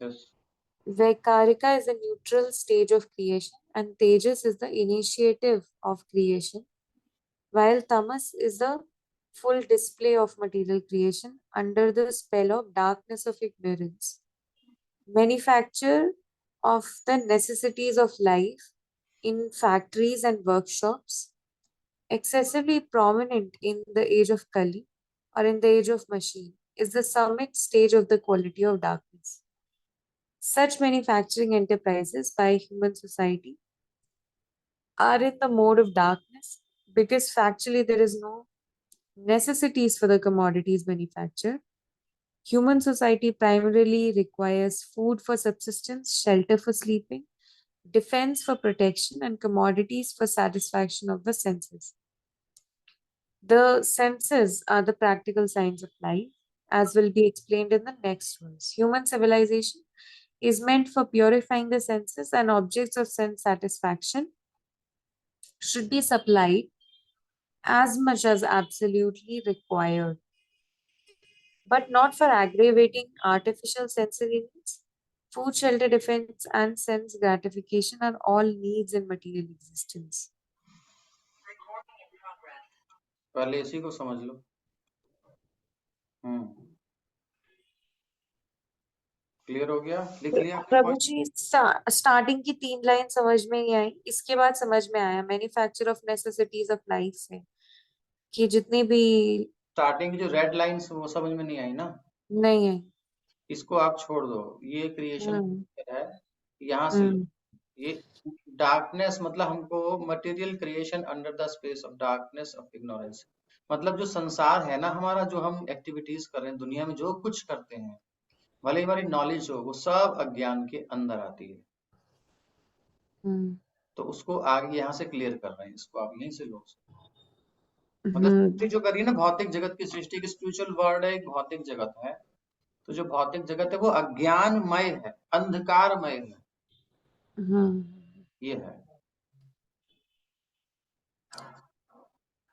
Yes. Vaikarika is a neutral stage of creation, and Tejas is the initiative of creation, while Tamas is the full display of material creation under the spell of darkness of ignorance. Manufacture of the necessities of life in factories and workshops, excessively prominent in the age of Kali or in the age of machine, is the summit stage of the quality of darkness. Such manufacturing enterprises by human society are in the mode of darkness because factually there is no necessities for the commodities manufactured. Human society primarily requires food for subsistence, shelter for sleeping, defense for protection, and commodities for satisfaction of the senses. The senses are the practical signs of life, as will be explained in the next verse. Human civilization is meant for purifying the senses, and objects of sense satisfaction should be supplied as much as absolutely required, but not for aggravating artificial sensory needs. Food, shelter, defense, and sense gratification are all needs in material existence. पहले इसी को समझ लो। Clear हो गया? लिख लिया अपने प्रभु point? जी, starting की 3 लाइन समझ में नहीं आई, इसके बाद समझ में आया manufacture of necessities of life से कि जितनी भी स्टार्टिंग की जो रेड लाइंस वो समझ में नहीं आई ना? नहीं है। इसको आप छोड़ दो, ये क्रिएशन हम्म है, यहाँ से लो। हम्म ये डार्कनेस मतलब हमको material creation under the space of darkness of ignorance, मतलब जो संसार है ना हमारा, जो हम एक्टिविटीज कर रहे हैं दुनिया में, जो कुछ करते हैं, भले ही हमारी नॉलेज हो, वो सब अज्ञान के अंदर आती है। हम्म तो उसको आगे यहाँ से क्लियर कर रहे हैं, इसको आप यहीं से लो। मतलब हम्म सृष्टि जो करी ना, भौतिक जगत की सृष्टि, की स्पिरिचुअल वर्ल्ड है, एक भौतिक जगत है। तो जो भौतिक जगत है वो अज्ञानमय है, अंधकारमय है, हम्म ये है।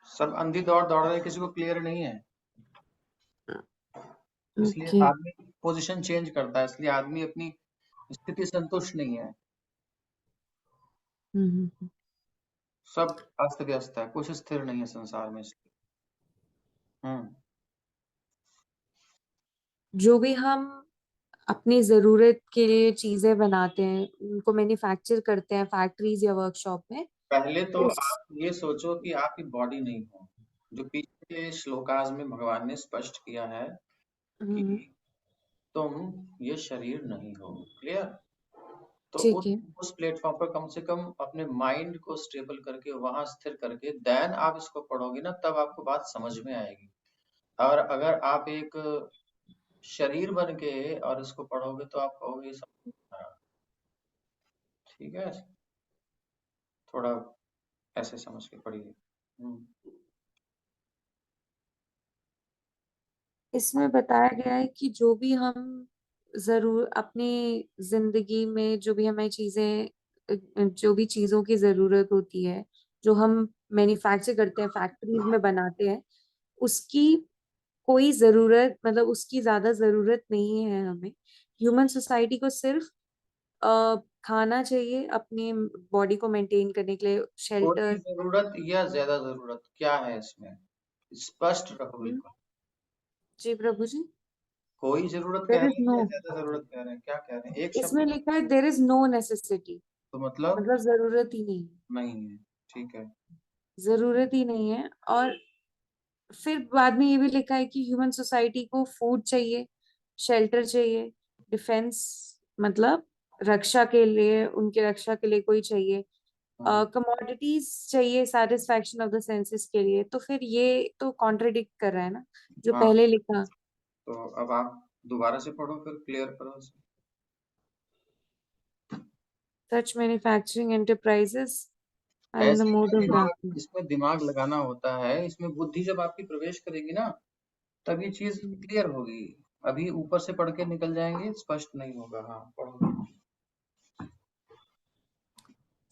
सब अंधी दौड़ दौड़ रहे हैं, किसी को क्लियर नहीं है, इसलिए ओके। आदमी पोजीशन चेंज करता है, इसलिए आदमी अपनी स्थिति संतुष्ट नहीं है, हम्म सब अस्त व्यस्त है, कुछ स्थिर नहीं है संसार में, इसलिए। जो भी हम अपनी जरूरत के लिए चीजें बनाते हैं, उनको मैन्युफैक्चर करते हैं फैक्ट्रीज या वर्कशॉप में। पहले तो उस आप ये सोचो कि आपकी बॉडी नहीं हो, जो पीछे के श्लोकाज में भगवान ने स्पष्ट किया है कि हम्म, तुम ये शरीर नहीं हो। क्लियर? तो ठीक है। उस प्लेटफॉर्म पर कम से कम अपने माइंड को स्टेबल करके, वहां स्थिर करके देन आप इसको पढ़ोगे ना, तब आपको बात समझ में आएगी। और अगर आप एक शरीर बन के और इसको पढ़ोगे तो आप कहोगे ये सब खराब। ठीक है, थोड़ा ऐसे समझ के पढ़िए। इसमें बताया गया है कि जो भी हम जरूर अपनी जिंदगी में जो भी हमें चीजें, जो भी चीजों की जरूरत होती है, जो हम मैन्युफैक्चर करते हैं फैक्ट्रीज में बनाते हैं, उसकी कोई जरूरत, मतलब उसकी ज्यादा जरूरत नहीं है हमें। ह्यूमन सोसाइटी को सिर्फ खाना चाहिए अपनी बॉडी को मेंटेन करने के लिए, थोड़ी शेल्टर। जरूरत या ज्यादा जरूरत क्या है इसमें? स्पष्ट रहो बिल्कुल। जी प्रभु जी। कोई जरूरत कह देर रहे इज हैं नो, या ज्यादा जरूरत कह रहे हैं? क्या कह रहे हैं? एक शब्द इसमें में। लिखा है देर इज नो नेसेसिटी, तो मतलब मतलब जरूरत ही नहीं, नहीं है। ठीक है। जरूरत ही नहीं है। और फिर बाद में ये भी लिखा है कि ह्यूमन सोसाइटी को फूड चाहिए, शेल्टर चाहिए, डिफेंस मतलब रक्षा के लिए, उनके रक्षा के लिए कोई चाहिए, हम्म, कमोडिटीज चाहिए सेटिस्फैक्शन ऑफ द सेंसेस के लिए। तो फिर ये तो कॉन्ट्रडिक्ट कर रहा है ना जो हाँ। पहले लिखा। तो अब आप दोबारा से पढ़ो, फिर क्लियर करो इसे। Such manufacturing enterprises are in the ऐसे मोड में ऑफ दिमाग, डार्कनेस। इसमें दिमाग लगाना होता है, इसमें बुद्धि जब आपकी प्रवेश करेगी ना, तब ये चीज क्लियर होगी। अभी ऊपर से पढ़ के निकल जाएंगे, स्पष्ट नहीं होगा। हाँ पढ़ो।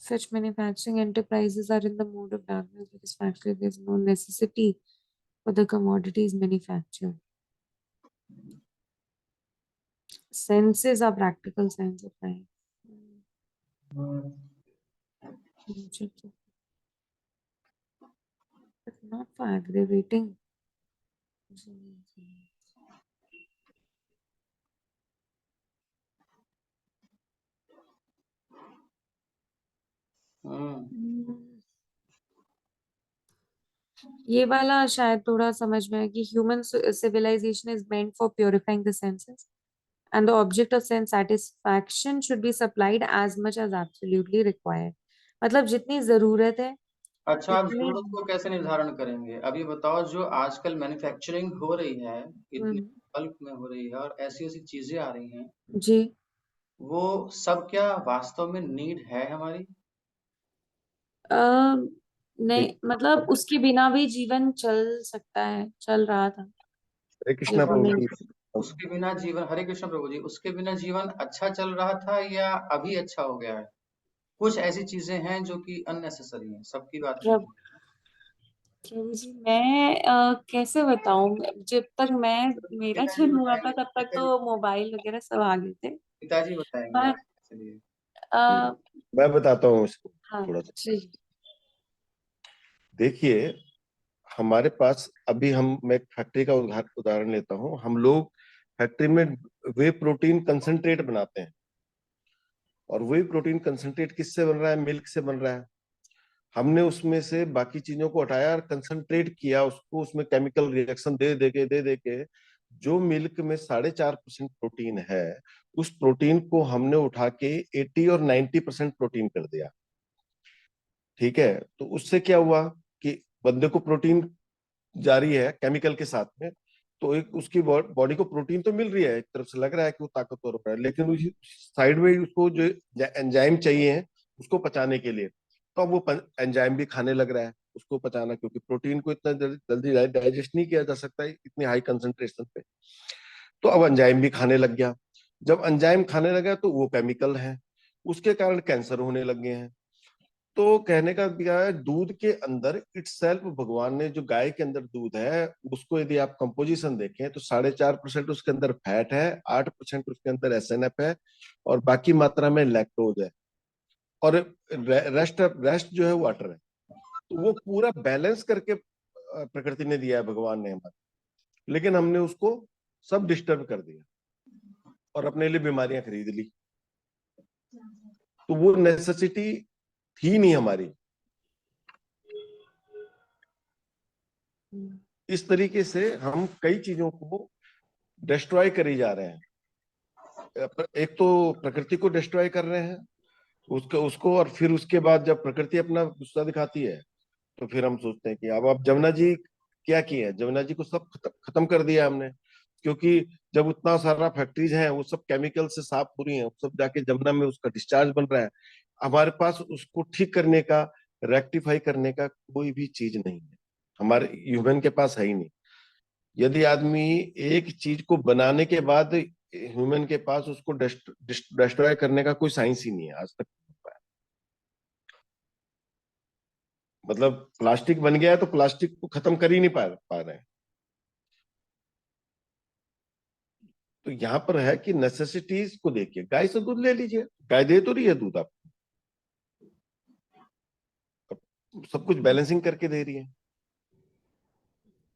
Such manufacturing enterprises are in the mode of darkness because factory there is no necessity for the commodities manufactured. senses are practical sense of life. Hmm, But not for aggravating. हम्म। ये वाला शायद थोड़ा समझ में है कि human civilization is meant for purifying the senses and the object of sense satisfaction should be supplied as much as absolutely required. मतलब जितनी जरूरत है अच्छा, आप उतनी। जरूरत को कैसे निर्धारण करेंगे? अभी बताओ, जो आजकल मैन्युफैक्चरिंग हो रही है, इतनी हम्म, बल्क में हो रही है और ऐसी-ऐसी चीजें आ रही हैं, जी। वो सब क्या वास्तव में नीड है हमारी? अ, नहीं, मतलब उसके बिना भी जीवन चल सकता है, चल रहा था। हरे कृष्णा जरूरी प्रभु नहीं। जी। उसके बिना जीवन, हरे कृष्ण प्रभु जी, उसके बिना जीवन अच्छा चल रहा था या अभी अच्छा हो गया है? कुछ ऐसी चीजें हैं जो कि अननेसेसरी हैं, सबकी बात नहीं प्रभु है। प्रभु जी, मैं कैसे बताऊं? जब तक मैं मेरा पिताजी जन्म हुआ था बताएंगे, तब तक तो मोबाइल वगैरह सब आ गए थे। पिताजी बताएंगे पर आप, चलिए। आ, मैं बताता हूँ इसको हाँ थोड़ा सा। जी। देखिए, हमारे पास अभी मैं एक फैक्ट्री का उदाहरण लेता हूँ। हम लोग फैक्ट्री में वे प्रोटीन कंसंट्रेट बनाते हैं, और वे प्रोटीन कंसंट्रेट किससे बन रहा है? मिल्क से बन रहा है। हमने उसमें से बाकी चीजों को हटाया और कंसंट्रेट किया उसको, उसमें केमिकल रिएक्शन दे दे के जो मिल्क में 4.5% प्रोटीन है, उस प्रोटीन को हमने उठा के 80 और 90% प्रोटीन कर दिया। ठीक है, तो उससे क्या हुआ कि बंदे को प्रोटीन जारी है केमिकल के साथ में, तो एक उसकी बॉडी को प्रोटीन तो मिल रही है, एक तरफ से लग रहा है कि वो ताकतवर हो रहा है, लेकिन उसी साइड में ही उसको जो एंजाइम चाहिए उसको पचाने के लिए, तो अब वो एंजाइम भी खाने लग रहा है उसको पचाना, क्योंकि प्रोटीन को इतना जल्दी डाइजेस्ट नहीं किया जा सकता है इतनी हाई कंसेंट्रेशन पे। तो अब एंजाइम भी खाने लग गया। जब एंजाइम खाने लगा तो वो केमिकल है, उसके कारण कैंसर होने लग गए हैं। तो कहने का क्या है, दूध के अंदर इटसेल्फ भगवान ने जो गाय के अंदर दूध है उसको यदि आप कंपोजिशन देखें तो 4.5% उसके अंदर फैट है, 8% उसके अंदर एसएनएफ है, और बाकी मात्रा में लैक्टोज है, और रेस्ट रेस्ट जो है वाटर है। तो वो पूरा बैलेंस करके प्रकृति ने दिया है, भगवान ने हमारे, लेकिन हमने उसको सब डिस्टर्ब कर दिया और अपने लिए बीमारियां खरीद ली। तो वो नेसेसिटी थी नहीं हमारी। इस तरीके से हम कई चीजों को डिस्ट्रॉय करे जा रहे हैं। एक तो प्रकृति को डिस्ट्रॉय कर रहे हैं, उसको और फिर उसके बाद जब प्रकृति अपना गुस्सा दिखाती है तो फिर हम सोचते हैं कि अब जमुना जी क्या किए हैं, जमुना जी को सब खत्म कर दिया हमने, क्योंकि जब उतना सारा फैक्ट्रीज हैं वो सब केमिकल से साफ हो रही हैं, वो सब जाके जमुना में उसका डिस्चार्ज बन रहा है। हमारे पास उसको ठीक करने का, रेक्टिफाई करने का कोई भी चीज नहीं है, हमारे ह्यूमन के पास है ही नहीं। यदि आदमी एक चीज को बनाने के बाद ह्यूमन के पास उसको डिस्ट्रॉय करने का कोई साइंस ही नहीं है आज तक। मतलब प्लास्टिक बन गया है तो प्लास्टिक को खत्म कर ही नहीं पा रहे हैं। तो यहाँ पर है कि नेसेसिटीज को देखिए, गाय से दूध ले लीजिए, गाय दे तो रही है दूध आपको, सब कुछ बैलेंसिंग करके दे रही है।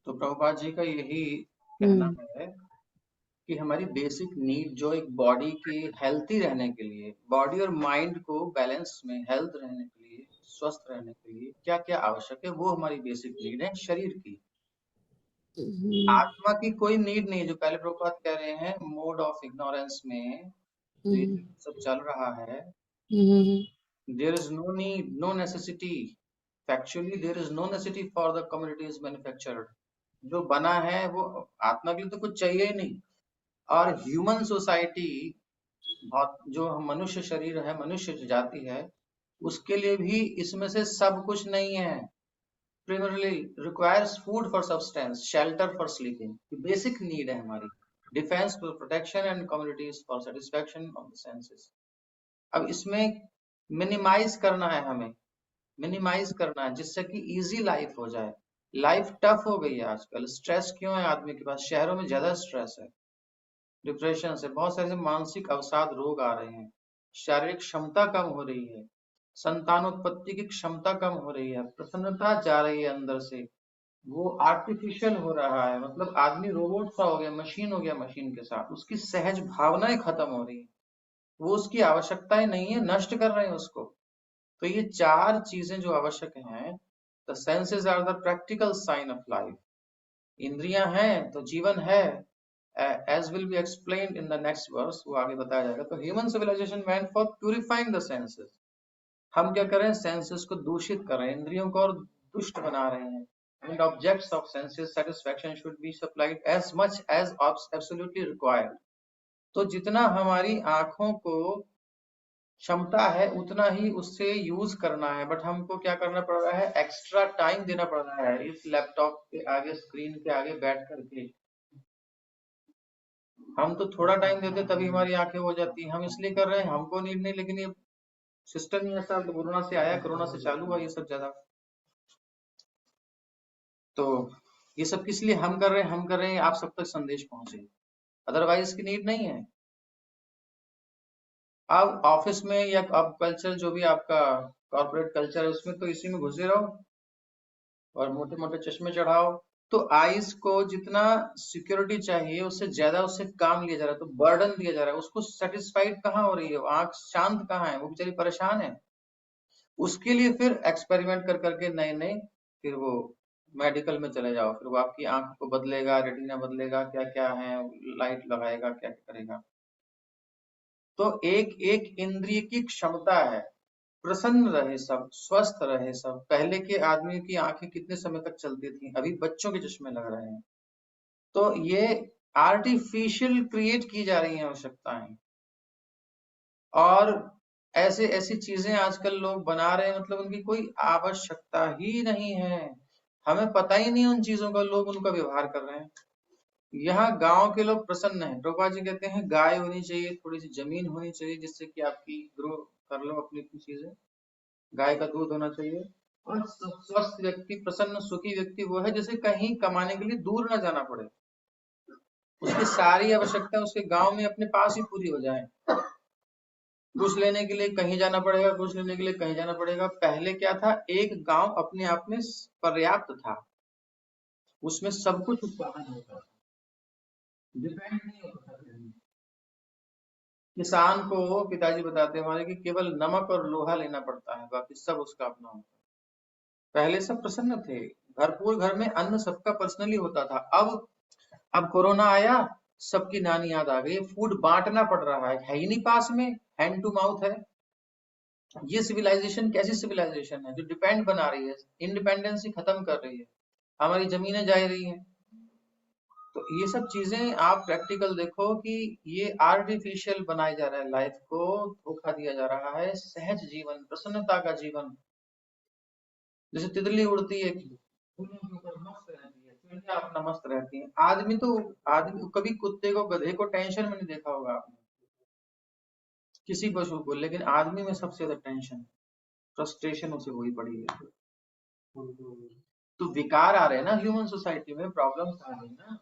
तो प्रभुपाद जी का यही कहना हम्म है कि हमारी बेसिक नीड, जो एक बॉडी की हेल्थी रहने के लिए, बॉडी और माइंड को बैलेंस में, हेल्थ रहने के लिए, स्वस्थ रहने के लिए क्या क्या आवश्यक है, वो हमारी बेसिक नीड है शरीर की। हम्म आत्मा की कोई नीड नहीं है, जो पहले प्रभुपाद कह रहे हैं, मोड ऑफ इग्नोरेंस में जो ये हम्म सब चल रहा है। Hmm there is no need, no necessity, factually there is no necessity for the communities manufactured. जो बना है वो आत्मा के लिए तो कुछ चाहिए ही नहीं। और ह्यूमन सोसाइटी, बहुत जो मनुष्य शरीर है, मनुष्य जाति है, उसके लिए भी इसमें से सब कुछ नहीं है। primarily requires food for substance, shelter for sleeping, basic need है हमारी, defence for protection and communities for satisfaction of the senses. अब इसमें मिनिमाइज करना है हमें, मिनिमाइज करना है जिससे कि इजी लाइफ हो जाए। लाइफ टफ हो गई है आजकल, स्ट्रेस क्यों है आदमी के पास? शहरों में ज्यादा स्ट्रेस है, डिप्रेशन से, बहुत सारे मानसिक अवसाद रोग आ रहे हैं, शारीरिक क्षमता कम हो रही है, संतानोत्पत्ति की क्षमता कम हो रही है, प्रसन्नता जा रही है अंदर से, वो आर्टिफिशियल हो रहा है, मतलब आदमी रोबोट सा हो गया, मशीन हो गया, मशीन के साथ उसकी सहज भावनाएं खत्म हो रही है, वो उसकी आवश्यकताएं नहीं है, नष्ट कर रहे हैं उसको। तो ये चार चीजें जो आवश्यक हैं, the senses are the practical sign of life. इंद्रियां हैं तो जीवन है, as will be explained in the next verse, वो आगे बताया जाएगा। तो human civilisation meant for purifying the senses. हम क्या कर रहे हैं, सेंसेस को दूषित कर रहे हैं, इंद्रियों को और दुष्ट बना रहे हैं। And objects of senses satisfaction should be supplied as much as absolutely required. तो जितना हमारी आंखों को क्षमता है उतना ही उससे यूज करना है, बट हमको क्या करना पड़ रहा है, एक्स्ट्रा टाइम देना पड़ रहा है इस लैपटॉप के आगे, स्क्रीन के आगे बैठ करके। हम तो थोड़ा टाइम देते तभी हमारी आंखें हो जाती हैं, हम इसलिए कर रहे हैं, हमको नीड नहीं, लेकिन ये सिस्टम ही ऐसा कोरोना से आया, कोरोना से चालू हुआ ये सब ज्यादा। तो ये सब किस लिए हम कर रहे हैं, हम कर रहे हैं आप सब तक संदेश पहुंचे, अदरवाइज इसकी नीड नहीं है। आप ऑफिस में या आप कल्चर जो भी आपका कॉर्पोरेट कल्चर है उसमें तो इसी में घुसे रहो और मोटे मोटे चश्मे चढ़ाओ, तो आईज को जितना सिक्योरिटी चाहिए उससे ज्यादा उससे काम लिया जा रहा है, तो बर्डन दिया जा रहा है, उसको सेटिस्फाइड कहाँ हो रही है, आंख शांत कहाँ है, वो बेचारी परेशान है। उसके लिए फिर एक्सपेरिमेंट कर करके नए नए, फिर वो मेडिकल में चले जाओ, फिर वो आपकी आंख को बदलेगा, रेटिना बदलेगा, क्या क्या है, लाइट लगाएगा, क्या क्या करेगा। तो एक एक इंद्रिय की क्षमता है, प्रसन्न रहे सब, स्वस्थ रहे सब। पहले के आदमी की आंखें कितने समय तक चलती थी, अभी बच्चों के चश्मे लग रहे हैं। तो ये आर्टिफिशियल क्रिएट की जा रही हैं आवश्यकताएं, और ऐसे ऐसी चीजें आजकल लोग बना रहे हैं, मतलब उनकी कोई आवश्यकता ही नहीं है, हमें पता ही नहीं उन चीजों का, लोग उनका व्यवहार कर रहे हैं। यहाँ गांव के लोग प्रसन्न हैं, प्रभुपा जी कहते हैं गाय होनी चाहिए, थोड़ी सी जमीन होनी चाहिए जिससे कि आपकी ग्रो कर लो अपनी अपनी चीजें, गाय का दूध होना चाहिए। और स्वस्थ व्यक्ति, प्रसन्न सुखी व्यक्ति वो है जिसे कहीं कमाने के लिए दूर न जाना पड़े, उसकी सारी आवश्यकता उसके गांव में अपने पास ही पूरी हो जाए। कुछ लेने के लिए कहीं जाना पड़ेगा, कुछ लेने के लिए कहीं जाना पड़ेगा। पहले क्या था, एक गांव अपने आप में पर्याप्त था, उसमें सब कुछ उत्पादन होता था, डिपेंड नहीं होता था। किसान को पिताजी बताते हैं हमारे कि केवल नमक और लोहा लेना पड़ता है, बाकी सब उसका अपना होता है। पहले सब प्रसन्न थे, भरपूर घर में अन्न सबका पर्सनली होता था। अब कोरोना आया, सबकी नानी याद आ गई, फूड बांटना पड़ रहा है ही नहीं पास में, हैंड टू माउथ है। ये सिविलाइजेशन कैसी सिविलाइजेशन है जो डिपेंड बना रही है, इंडिपेंडेंसी खत्म कर रही है, हमारी जमीनें जा रही हैं। तो ये सब चीजें आप प्रैक्टिकल देखो कि ये आर्टिफिशियल बनाया जा रहा है, लाइफ को धोखा दिया जा रहा है। सहज जीवन, प्रसन्नता का जीवन, जैसे तितली उड़ती है फूलों के ऊपर मस्त रहती है, चिड़िया अपना मस्त रहती है। आदमी कभी कुत्ते को, गधे को टेंशन में नहीं देखा होगा आपने, किसी पशु को, लेकिन आदमी में सबसे ज्यादा टेंशन, फ्रस्ट्रेशन उसे हुई पड़ी है। तो विकार आ रहे हैं ना ह्यूमन सोसाइटी में, प्रॉब्लम्स आ रही है ना।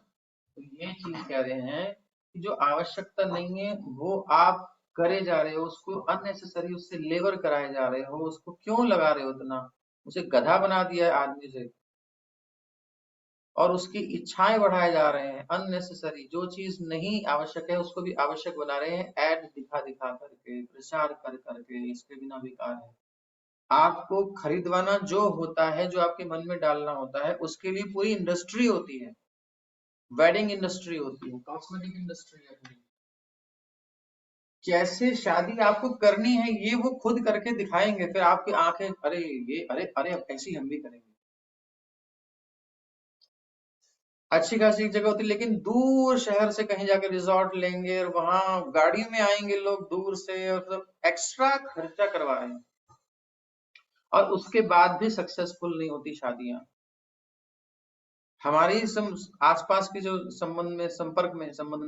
तो ये चीज कह रहे हैं कि जो आवश्यकता नहीं है वो आप करे जा रहे हो, उसको अननेसेसरी उससे लेबर कराए जा रहे हो, उसको क्यों लगा रहे हो उतना, उसे गधा बना दिया है आदमी से, और उसकी इच्छाएं बढ़ाए जा रहे हैं अननेसेसरी। जो चीज नहीं आवश्यक है उसको भी आवश्यक बना रहे हैं, ऐड दिखा दिखा करके, प्रचार कर करके, इसके बिना बेकार है। आपको खरीदवाना जो होता है, जो आपके मन में डालना होता है, उसके लिए पूरी इंडस्ट्री होती है, वेडिंग इंडस्ट्री होती है, कॉस्मेटिक इंडस्ट्री है। कैसे शादी आपको करनी है ये वो खुद करके दिखाएंगे, फिर आपकी आंखें, अरे ये, अरे अरे अब ऐसी हम भी करेंगे। अच्छी खासी जगह होती है, लेकिन दूर शहर से कहीं जाकर रिजॉर्ट लेंगे और वहां गाड़ी में आएंगे लोग दूर से, और सब एक्स्ट्रा खर्चा करवा रहे हैं, और उसके बाद भी सक्सेसफुल नहीं होती शादियां। हमारी आसपास के जो संबंध नहीं,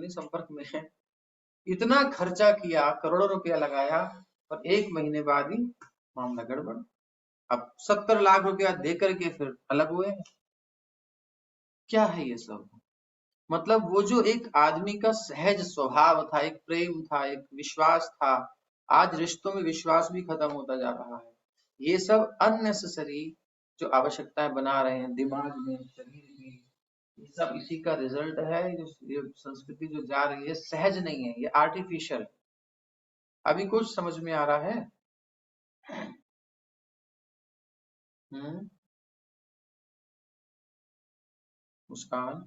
संपर्क में है, इतना खर्चा किया, करोड़ों रुपया लगाया, और 1 महीने बाद ही मामला गड़बड़। अब 70 लाख रुपया दे करके फिर अलग हुए। क्या है ये सब, मतलब वो जो एक आदमी का सहज स्वभाव था, एक प्रेम था, एक विश्वास था, आज रिश्तों में विश्वास भी खत्म होता जा रहा है। ये सब अननेसेसरी जो आवश्यकताएं बना रहे हैं दिमाग में, शरीर में, ये सब इसी का रिजल्ट है। ये संस्कृति जो जा रही है सहज नहीं है, ये आर्टिफिशियल। अभी कुछ समझ में आ रहा है? हम्म। मुस्कान,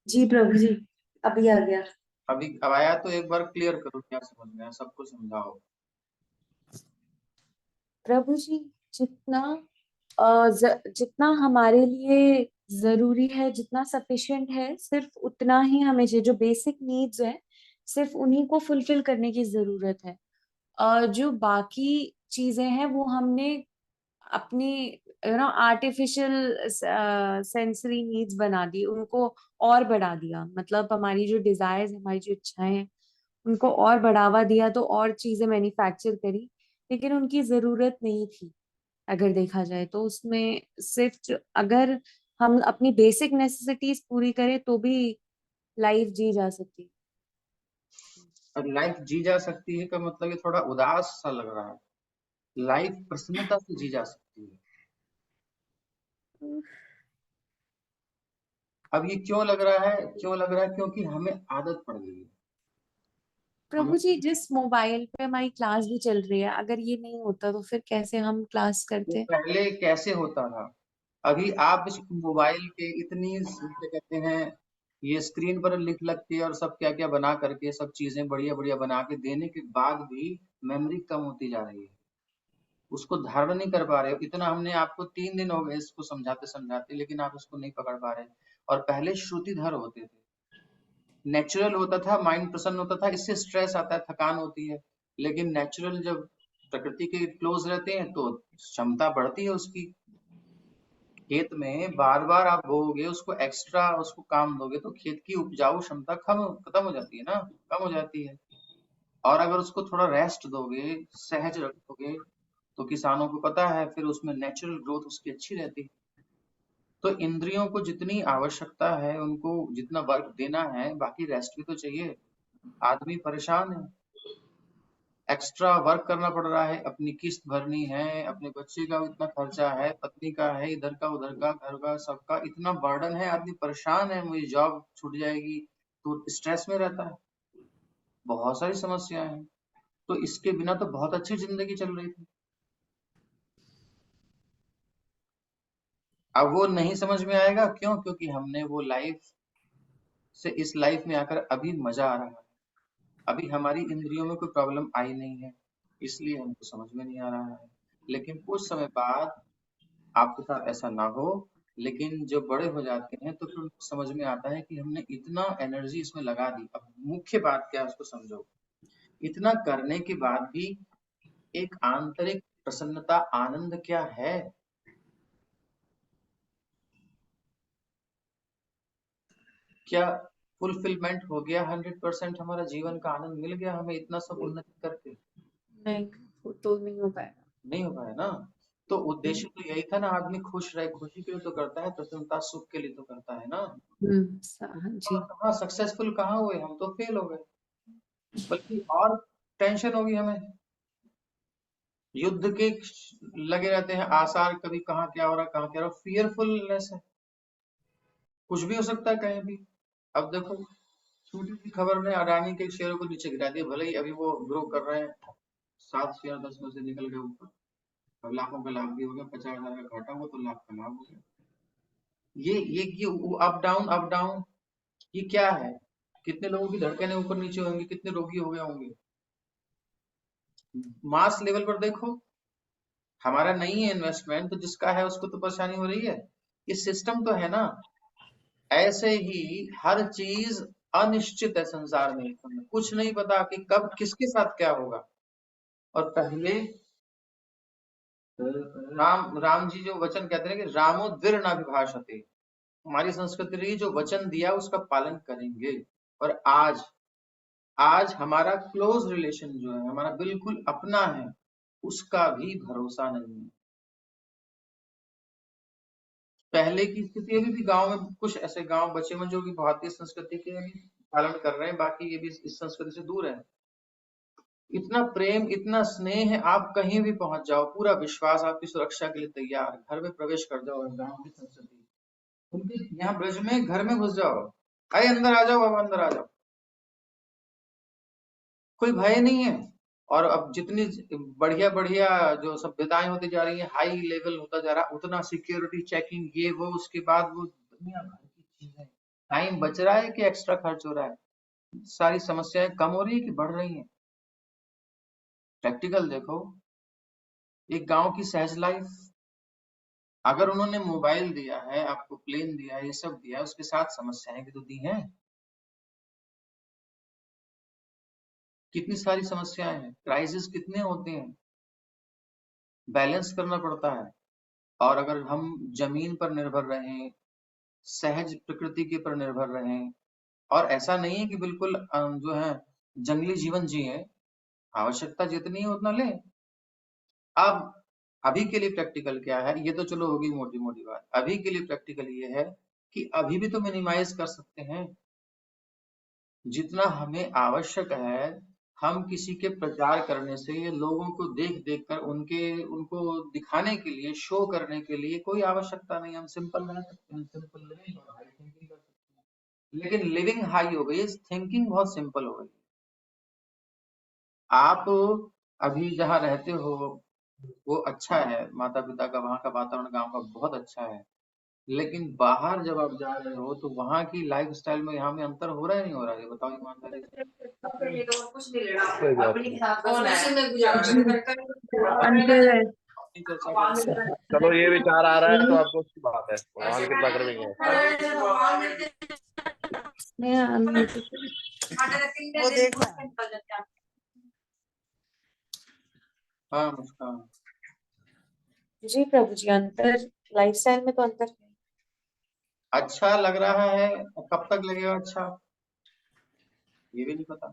जी प्रभु जी, अभी आ गया। अभी अब आया तो एक बार क्लियर करो, क्या समझ में आया, सबको समझाओ। प्रभु जी, जितना जितना हमारे लिए जरूरी है, जितना सफिशिएंट है, सिर्फ उतना ही हमें चाहिए। जो बेसिक नीड्स है, सिर्फ उन्हीं को फुलफिल करने की जरूरत है। जो बाकी चीजें हैं वो हमने अपनी आर्टिफिशियल सेंसरी नीड्स बना दी, उनको और बढ़ा दिया। मतलब हमारी जो डिजायर्स, हमारी जो इच्छाएं हैं, उनको और बढ़ावा दिया, तो और चीजें मैन्युफैक्चर करी, लेकिन उनकी जरूरत नहीं थी। अगर देखा जाए तो उसमें सिर्फ अगर हम अपनी बेसिक नेसेसिटीज पूरी करें तो भी लाइफ जी जा सकती है। और लाइफ जी जा सकती है का मतलब ये थोड़ा उदास सा लग रहा है। लाइफ प्रसन्नता से जी जा सकती है। अब ये क्यों लग रहा है, क्यों लग रहा है? क्योंकि हमें आदत पड़ गई है। हमें प्रभु जी, जिस मोबाइल पे हमारी क्लास भी चल रही है, अगर ये नहीं होता तो फिर कैसे हम क्लास वो करते? पहले कैसे होता था? अभी आप इस मोबाइल के इतनी क्या कहते हैं, ये स्क्रीन पर लिख लग के और सब क्या क्या बना करके सब चीजें बढ़िया बढ़िया बना के देने के बाद भी मेमोरी कम होती जा रही है। उसको धारण नहीं कर पा रहे हो। इतना हमने आपको 3 दिन हो गए इसको समझाते समझाते, लेकिन आप उसको नहीं पकड़ पा रहे। और पहले श्रुतिधर होते थे, नेचुरल होता था, माइंड प्रसन्न होता था, इससे स्ट्रेस आता है, थकान होती है। लेकिन नेचुरल जब प्रकृति के क्लोज रहते हैं तो क्षमता बढ़ती है उसकी। खेत में बार बार आप बोओगे, उसको एक्स्ट्रा उसको काम दोगे तो खेत की उपजाऊ क्षमता खत्म हो जाती है ना, कम हो जाती है। और अगर उसको थोड़ा रेस्ट दोगे, सहज रखोगे, तो किसानों को पता है फिर उसमें नेचुरल ग्रोथ उसकी अच्छी रहती है। तो इंद्रियों को जितनी आवश्यकता है, उनको जितना वर्क देना है, बाकी रेस्ट भी तो चाहिए। आदमी परेशान है, एक्स्ट्रा वर्क करना पड़ रहा है, अपनी किस्त भरनी है, अपने बच्चे का इतना खर्चा है, पत्नी का है, इधर का उधर का, घर का, सबका इतना बर्डन है, आदमी परेशान है, मुझे जॉब छूट जाएगी, तो स्ट्रेस में रहता है। बहुत सारी समस्याएं हैं। तो इसके बिना तो बहुत अच्छी जिंदगी चल रही थी। अब वो नहीं समझ में आएगा, क्यों? क्योंकि हमने वो लाइफ से इस लाइफ में आकर अभी मजा आ रहा है। अभी हमारी इंद्रियों में कोई प्रॉब्लम आई नहीं है, इसलिए हमको समझ में नहीं आ रहा है। लेकिन कुछ समय बाद आपके साथ ऐसा ना हो, लेकिन जब बड़े हो जाते हैं तो फिर उनको समझ में आता है कि हमने इतना एनर्जी इसमें लगा दी। अब मुख्य बात क्या है उसको समझो। इतना करने के बाद भी एक आंतरिक प्रसन्नता, आनंद क्या है? क्या फुलफिलमेंट हो गया? 100% हमारा जीवन का आनंद मिल गया हमें इतना सब उन्नति करके? नहीं, वो तो नहीं हो पाएगा। नहीं हो पाया ना। तो उद्देश्य तो यही था ना, आदमी खुश रहे, खुशी के लिए तो करता है, प्रसन्नता सुख के लिए तो करता है ना। हाँ जी। कहाँ सक्सेसफुल कहाँ हुए, हम तो फेल हो गए। बल्कि और टेंशन होगी हमें। युद्ध के लगे रहते हैं आसार, कभी कहाँ क्या हो रहा है, कहाँ क्या हो रहा है, फियरफुलनेस है। कुछ भी हो सकता है कहीं भी। अब देखो, छोटी सी खबर ने अडानी के शेयरों को नीचे गिरा दिया, भले ही अभी वो ग्रो कर रहे हैं, 7 शेयर 10 में से निकल गए ऊपर। अब लाखों का लाभ भी हो गया, 50,000 का घाटा हुआ तो लाख का लाभ हो गया। ये अप डाउन अप डाउन, ये क्या है? कितने लोगों की धड़कनें ऊपर नीचे होंगी, कितने रोगी हो गए होंगे। मास लेवल पर देखो, हमारा नहीं है इन्वेस्टमेंट, तो जिसका है उसको तो परेशानी हो रही है। ये सिस्टम तो है ना। ऐसे ही हर चीज अनिश्चित है संसार में, कुछ नहीं पता कि कब किसके साथ क्या होगा। और पहले राम जी जो वचन कहते हैं कि रामो द्विर ना विभाषते, हमारी संस्कृति रही जो वचन दिया उसका पालन करेंगे। और आज आज हमारा क्लोज रिलेशन जो है, हमारा बिल्कुल अपना है, उसका भी भरोसा नहीं है। पहले की स्थिति अभी भी गांव में कुछ ऐसे गांव बचे हुए जो कि भारतीय संस्कृति के भी पालन कर रहे हैं, बाकी ये भी इस संस्कृति से दूर है। इतना प्रेम, इतना स्नेह है, आप कहीं भी पहुंच जाओ, पूरा विश्वास आपकी सुरक्षा के लिए तैयार, घर में प्रवेश कर जाओ, गांव की संस्कृति उनके यहाँ ब्रज में घर में घुस जाओ, अरे अंदर आ जाओ बाबा, अंदर आ जाओ, कोई भय नहीं है। और अब जितनी बढ़िया बढ़िया जो सभ्यताएं होती जा रही है, हाई लेवल होता जा रहा है, उतना सिक्योरिटी चेकिंग ये वो, उसके बाद वो दुनिया भर की चीजें, टाइम बच रहा है कि एक्स्ट्रा खर्च हो रहा है, सारी समस्याएं कम हो रही है कि बढ़ रही हैं। प्रैक्टिकल देखो, एक गांव की सहज लाइफ, अगर उन्होंने मोबाइल दिया है आपको, प्लेन दिया है, ये सब दिया है, उसके साथ समस्याएं भी तो दी हैं। कितनी सारी समस्याएं हैं, क्राइसिस कितने होते हैं, बैलेंस करना पड़ता है। और अगर हम जमीन पर निर्भर रहें, सहज प्रकृति के पर निर्भर रहें, और ऐसा नहीं है कि बिल्कुल जो है जंगली जीवन जिए, आवश्यकता जितनी है उतना लें। अब अभी के लिए प्रैक्टिकल क्या है, ये तो चलो होगी मोटी मोटी बात, अभी के लिए प्रैक्टिकल ये है कि अभी भी तो मिनिमाइज कर सकते हैं जितना हमें आवश्यक है। हम किसी के प्रचार करने से, लोगों को देख देख कर उनको दिखाने के लिए, शो करने के लिए कोई आवश्यकता नहीं। हम सिंपल रह सकते हैं, सिंपल लिविंग और हाई थिंकिंग कर सकते हैं। लेकिन लिविंग हाई हो गई, थिंकिंग बहुत सिंपल हो गई। आप अभी जहाँ रहते हो वो अच्छा है, माता पिता का वहाँ का वातावरण गांव का बहुत अच्छा है, लेकिन बाहर जब आप जा रहे हो तो वहाँ की लाइफस्टाइल में यहाँ में अंतर हो रहा है नहीं हो रहा है, ये बताओ ईमानदारी से। कोई बात नहीं। अंतर है। अपनी चर्चा करें। चलो ये विचार आ रहा है तो आपको उसकी बात है, भगवान कृपा करेंगे। वो देखो। हाँ मुस्कान, जी प्रभु जी, अंतर लाइफस्टाइल में तो अंतर है। अच्छा लग रहा है, कब तक लगेगा अच्छा ये भी नहीं पता,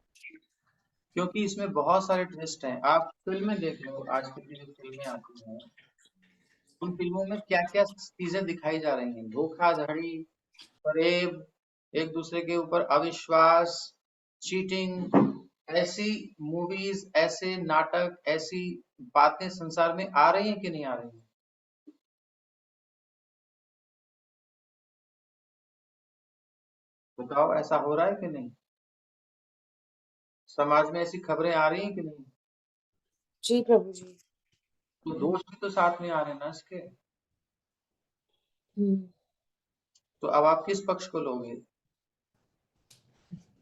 क्योंकि इसमें बहुत सारे ट्विस्ट हैं। आप फिल्में देख लो, आज कितनी जो फिल्में आती हैं, उन फिल्मों में क्या क्या चीजें दिखाई जा रही हैं, धोखाधड़ी, फरेब, एक दूसरे के ऊपर अविश्वास, चीटिंग, ऐसी मूवीज, ऐसे नाटक, ऐसी बातें संसार में आ रही हैं कि नहीं आ रही हैं? बताओ, ऐसा हो रहा है कि नहीं? समाज में ऐसी खबरें आ रही हैं कि नहीं? जी प्रभु जी। तो दोष भी तो साथ में आ रहे हैं ना इसके। हम्म। तो अब आप किस पक्ष को लोगे?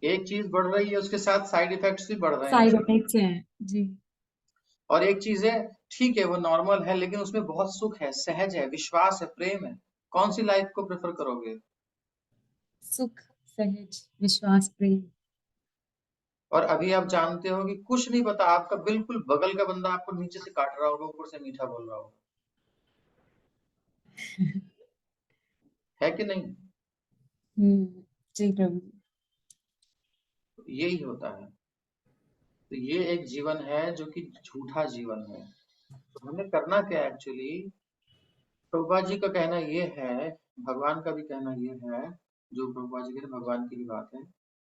एक चीज बढ़ रही है, उसके साथ साइड इफेक्ट्स भी बढ़ रहे हैं साइड उसके। इफेक्ट्स हैं जी। और एक चीज है, ठीक है वो नॉर्मल है, लेकिन उसमें बहुत सुख है, सहज है, विश्वास है, प्रेम है। कौन सी लाइफ को प्रेफर करोगे? सुख, सहज, विश्वास, प्रेम। और अभी आप जानते हो कि कुछ नहीं पता, आपका बिल्कुल बगल का बंदा आपको नीचे से काट रहा होगा, ऊपर से मीठा बोल रहा होगा, है कि नहीं? जी प्रभु जी। तो यही होता है। तो ये एक जीवन है जो कि झूठा जीवन है। तो हमें करना क्या है एक्चुअली? प्रभुपाद जी का कहना ये है, भगवान का भी कहना ये है, जो प्रभुपाद जी कह रहे हैं, भगवान की भी बात है,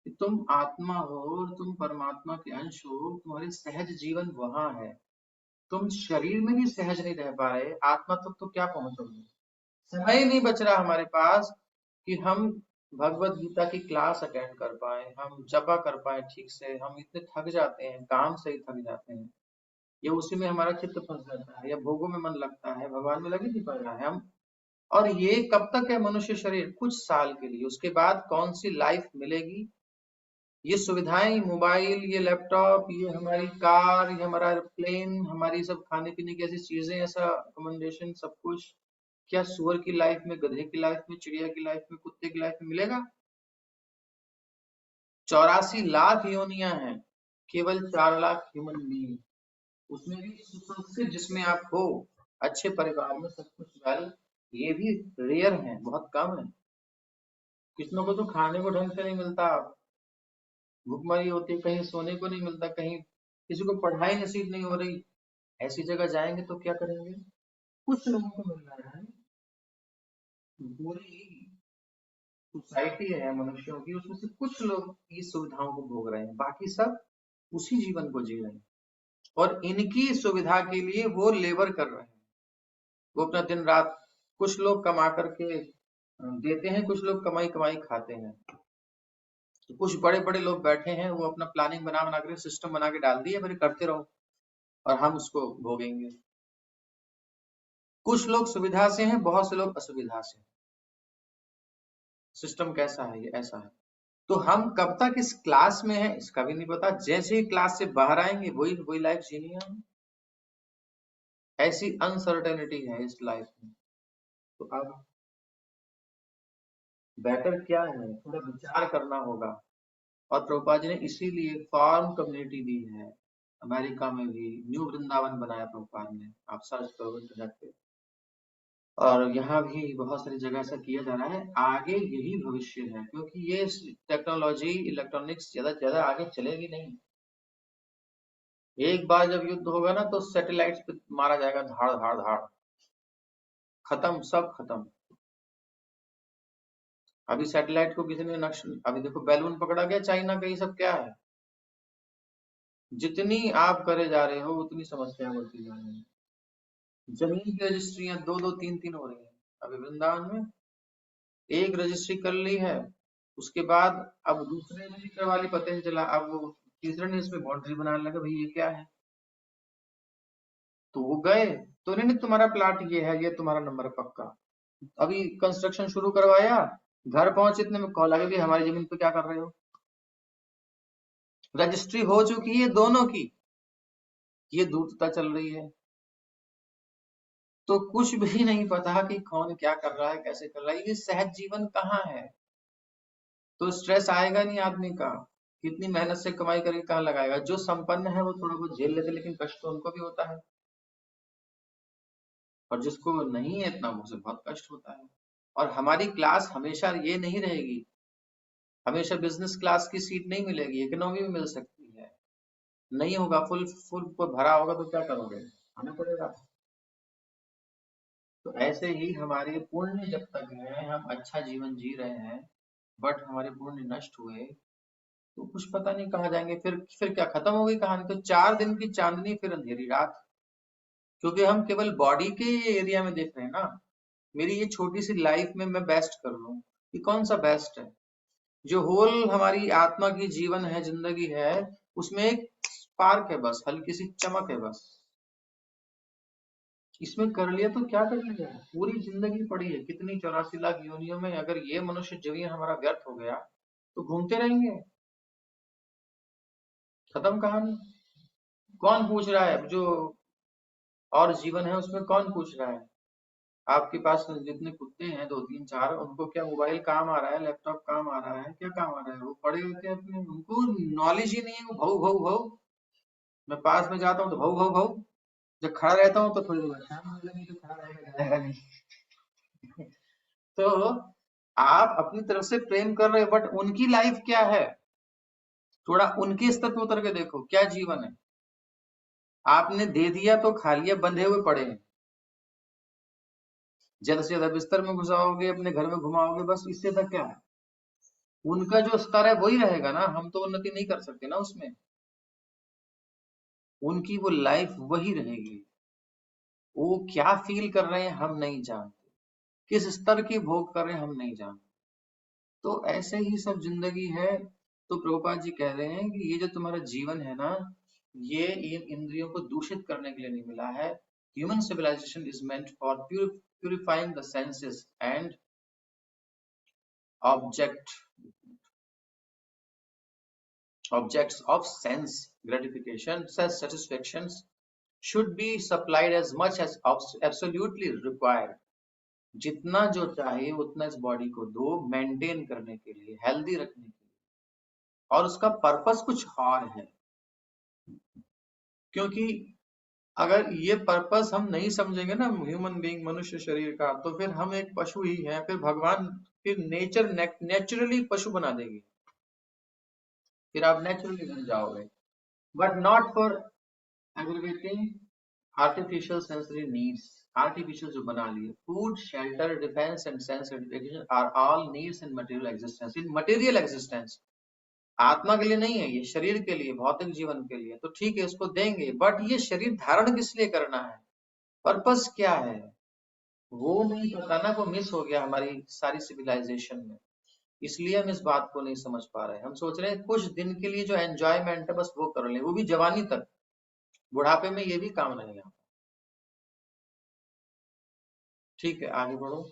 कि तुम आत्मा हो और तुम परमात्मा के अंश हो, तुम्हारे सहज जीवन वहां है। तुम शरीर में भी सहज नहीं रह पा रहे, आत्मा तक तो क्या पहुंचोगे? समय ही नहीं बच रहा हमारे पास कि हम भगवत गीता की क्लास अटेंड कर पाए, हम जपा कर पाए ठीक से। हम इतने थक जाते हैं, काम से ही थक जाते हैं, या उसी में हमारा चित्त फंस जाता है, या भोगों में मन लगता है, भगवान में लग ही नहीं पा रहा है हम। और ये कब तक है मनुष्य शरीर? कुछ साल के लिए, उसके बाद कौन सी लाइफ मिलेगी? ये सुविधाएं, मोबाइल, ये लैपटॉप, ये हमारी कार, ये हमारा प्लेन, हमारी सब खाने पीने की ऐसी चीजें, ऐसा अकोमोडेशन, सब कुछ, क्या सुअर की लाइफ में, गधे की लाइफ में, चिड़िया की लाइफ में, कुत्ते की लाइफ में मिलेगा? 84 लाख योनियां हैं, केवल 4 लाख ह्यूमन बीइंग, उसमें भी सुसंस्कृत जिसमें आप हो, अच्छे परिवार में, सब कुछ वेल, ये भी रेयर है, बहुत कम है। कितनों को तो खाने को ढंग से नहीं मिलता, भुखमरी होती है, कहीं सोने को नहीं मिलता, कहीं किसी को पढ़ाई नसीब नहीं हो रही, ऐसी जगह जाएंगे तो क्या करेंगे? कुछ लोगों को मिल रहा है, पूरी सोसाइटी है मनुष्यों की, उसमें से कुछ लोग इस सुविधाओं को भोग रहे हैं, बाकी सब उसी जीवन को जी रहे हैं और इनकी सुविधा के लिए वो लेबर कर रहे हैं। वो अपना दिन रात, कुछ लोग कमा करके देते हैं, कुछ लोग कमाई कमाई खाते हैं। तो कुछ बड़े बड़े लोग बैठे हैं, वो अपना प्लानिंग बना बना कर सिस्टम बना के डाल दिए, फिर करते रहो और हम उसको भोगेंगे। कुछ लोग सुविधा से हैं, बहुत से लोग असुविधा से हैं। सिस्टम कैसा है, ये ऐसा है। तो हम कब तक इस क्लास में हैं इसका भी नहीं पता, जैसे ही क्लास से बाहर आएंगे वही वही लाइफ जीनी है हमें। ऐसी अनसर्टेनिटी है इस लाइफ में। तो अब बेटर क्या है, थोड़ा विचार करना होगा। और प्रभुपाद जी ने इसीलिए फार्म कम्युनिटी दी है। अमेरिका में भी न्यू वृंदावन बनाया प्रभुपाद ने, आप सर्च करो इंटरनेट पे। और यहाँ भी बहुत सारी जगह ऐसा किया जा रहा है। आगे यही भविष्य है, क्योंकि ये टेक्नोलॉजी इलेक्ट्रॉनिक्स ज्यादा से ज्यादा आगे चलेगी नहीं। एक बार जब युद्ध होगा ना तो सैटेलाइट्स पे मारा जाएगा, धाड़ धाड़ धाड़, खत्म, सब खत्म। अभी सैटेलाइट को किसी ने नक्शा, अभी देखो बैलून पकड़ा गया चाइना का, ये सब क्या है। जितनी आप करे जा रहे हो उतनी समस्या बढ़ती जा रही है। जमीन की रजिस्ट्रियां दो दो तीन तीन हो रही है। अभी वृंदावन में एक रजिस्ट्री कर ली है, उसके बाद अब दूसरे रजिस्टर वाली पता नहीं चला, अब वो तीसरे ने इसमें बाउंड्री बनाने लगा, भाई ये क्या है। तो वो गए, तो नहीं तुम्हारा प्लाट ये है, ये तुम्हारा नंबर पक्का। अभी कंस्ट्रक्शन शुरू करवाया, घर पहुंचे इतने में कॉल आ गया, हमारी जमीन पे क्या कर रहे हो। रजिस्ट्री हो चुकी है दोनों की, ये दूरता चल रही है। तो कुछ भी नहीं पता कि कौन क्या कर रहा है, कैसे कर रहा है। ये सहज जीवन कहाँ है। तो स्ट्रेस आएगा नहीं आदमी का, कितनी मेहनत से कमाई करके कहाँ लगाएगा। जो संपन्न है वो थोड़ा बहुत झेल लेते, लेकिन कष्ट तो उनको भी होता है, और जिसको नहीं है इतना उसे बहुत कष्ट होता है। और हमारी क्लास हमेशा ये नहीं रहेगी, हमेशा बिजनेस क्लास की सीट नहीं मिलेगी, इकोनॉमी में मिल सकती है। नहीं होगा, फुल फुल भरा होगा तो क्या करोगे, आना पड़ेगा। तो ऐसे ही हमारे पुण्य जब तक है, हम अच्छा जीवन जी रहे हैं, बट हमारे पुण्य नष्ट हुए तो कुछ पता नहीं कहाँ जाएंगे। फिर क्या, खत्म हो गई कहानी। तो 4 दिन की चांदनी फिर अंधेरी रात, क्योंकि हम केवल बॉडी के एरिया में देख रहे हैं ना। मेरी ये छोटी सी लाइफ में मैं बेस्ट कर लूं, ये कौन सा बेस्ट है। जो होल हमारी आत्मा की जीवन है, जिंदगी है, उसमें एक स्पार्क है बस, हल्की सी चमक है बस। इसमें कर लिया तो क्या कर लिया, पूरी जिंदगी पड़ी है, कितनी 84 लाख योनियों में। अगर ये मनुष्य जीवन हमारा व्यर्थ हो गया तो घूमते रहेंगे, खत्म कहानी। कौन पूछ रहा है, जो और जीवन है उसमें कौन पूछ रहा है। आपके पास जितने कुत्ते हैं, 2 3 4, उनको क्या मोबाइल काम आ रहा है, लैपटॉप काम आ रहा है, क्या काम आ रहा है। वो पड़े होते हैं अपने, उनको नॉलेज ही नहीं है। वो भाऊ भाऊ भाऊ, मैं पास में जाता हूँ तो भाऊ भाऊ भाऊ, जब खड़ा रहता हूँ तो थोड़ी देर बाद शाम होने लगी, तो खड़ा रहेगा जाएगा नहीं। तो आप अपनी तरफ से प्रेम कर रहे हो, बट उनकी लाइफ क्या है, थोड़ा उनके स्तर पे उतर के देखो, क्या जीवन है। आपने दे दिया तो खा लिया, बंधे हुए पड़े हैं। ज्यादा से ज्यादा बिस्तर में घुसाओगे, अपने घर में घुमाओगे, बस इससे तक क्या है। उनका जो स्तर है वही रहेगा ना, हम तो उन्नति नहीं कर सकते ना उसमें। उनकी वो लाइफ वही रहेगी। वो क्या फील कर रहे हैं हम नहीं जानते, किस स्तर की भोग कर रहे हैं हम नहीं जानते। तो ऐसे ही सब जिंदगी है। तो प्रभुपाद जी कह रहे हैं कि ये जो तुम्हारा जीवन है ना, ये इन इंद्रियों को दूषित करने के लिए नहीं मिला है। Human civilisation is meant for purifying the senses and object objects of sense gratification, such satisfactions should be supplied as much as absolutely required। जितना जो चाहिए उतना इस बॉडी को दो, मेंटेन करने के लिए, हेल्दी रखने के लिए। और उसका पर्पस कुछ और है, क्योंकि अगर ये पर्पस हम नहीं समझेंगे ना ह्यूमन बीइंग, मनुष्य शरीर का, तो फिर हम एक पशु ही हैं। फिर भगवान, फिर नेचर नेचुरली पशु बना देगी, फिर आप नेचुरली बन जाओगे, but not for aggravating artificial sensory needs। Artificial जो बना लिए। Food, shelter, defence and sense gratification are all needs in material existence. In material existence, आत्मा के लिए नहीं है, ये शरीर के लिए, भौतिक जीवन के लिए। तो ठीक है, इसको देंगे, बट ये शरीर धारण किस लिए करना है, पर्पस क्या है, वो नहीं पता ना, वो मिस हो गया हमारी सारी सिविलाइजेशन में। इसलिए हम इस बात को नहीं समझ पा रहे हैं। हम सोच रहे हैं कुछ दिन के लिए जो एंजॉयमेंट है बस वो कर लें, वो भी जवानी तक, बुढ़ापे में ये भी काम नहीं आता। ठीक है, आगे बढ़ो।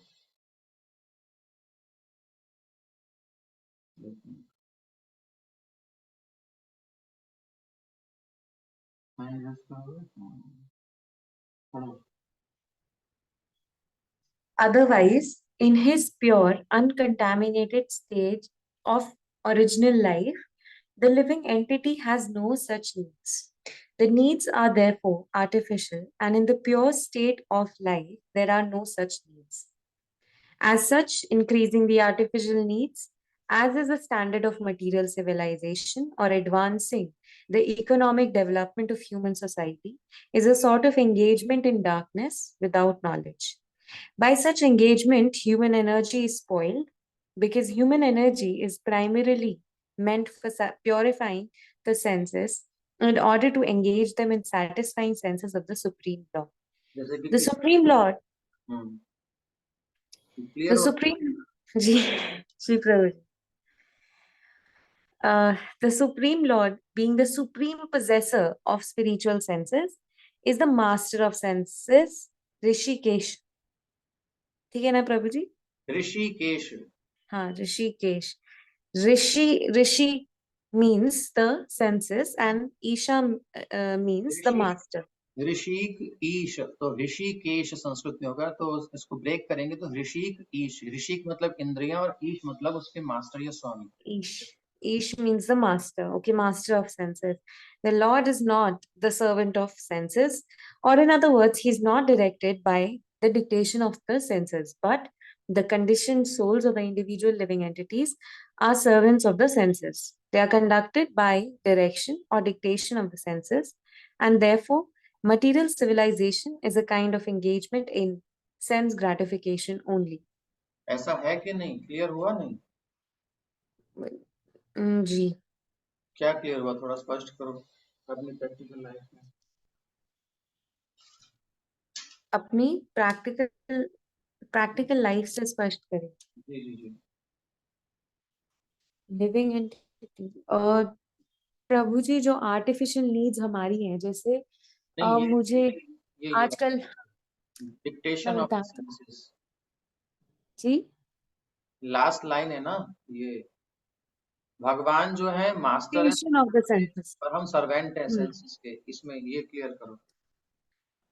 Otherwise, in his pure, uncontaminated stage of original life, the living entity has no such needs. The needs are therefore artificial, and in the pure state of life, there are no such needs. As such, increasing the artificial needs, as is the standard of material civilization or advancing the economic development of human society, is a sort of engagement in darkness without knowledge. By such engagement, human energy is spoiled because human energy is primarily meant for purifying the senses in order to engage them in satisfying senses of the Supreme Lord. जैसे कि The Supreme Lord, clear the हो। Supreme, Ji Prabhu. The Supreme Lord, being the supreme possessor of spiritual senses, is the master of senses, Rishikesh. ठीक है ना प्रभु जी? ऋषिकेश। हाँ, Rishikesh. Rishi means the senses and Isha means the Rishi, master. ऋषिक ईश, तो ऋषिकेश संस्कृत में होगा, तो इसको ब्रेक करेंगे तो ऋषिक ईश। ऋषिक मतलब इंद्रियां और ईश मतलब उसके मास्टर या स्वामी। Ish means the master. Okay, master of senses. The Lord is not the servant of senses, or in other words, he is not directed by the dictation of the senses, but the conditioned souls of the individual living entities are servants of the senses. They are conducted by direction or dictation of the senses, and therefore, material civilization is a kind of engagement in sense gratification only. ऐसा है कि नहीं? Clear हुआ नहीं? जी. क्या clear हुआ, थोड़ा स्पष्ट करो अपनी प्रैक्टिकल लाइफ में। अपनी प्रैक्टिकल लाइफ से स्पष्ट करें। जी जी जी। लिविंग एंटिटी और प्रभु जी, जो आर्टिफिशियल नीड्स हमारी हैं, जैसे नहीं, मुझे ये आजकल मैं डिक्टेशन ऑफ द बताता हूँ सेंसेस, जी। लास्ट लाइन है ना ये। भगवान जो है मास्टर है क्रिएशन ऑफ द सेंसेस। और हम सर्वेंट हैं सेंसेस के, इसमें ये क्लियर करो।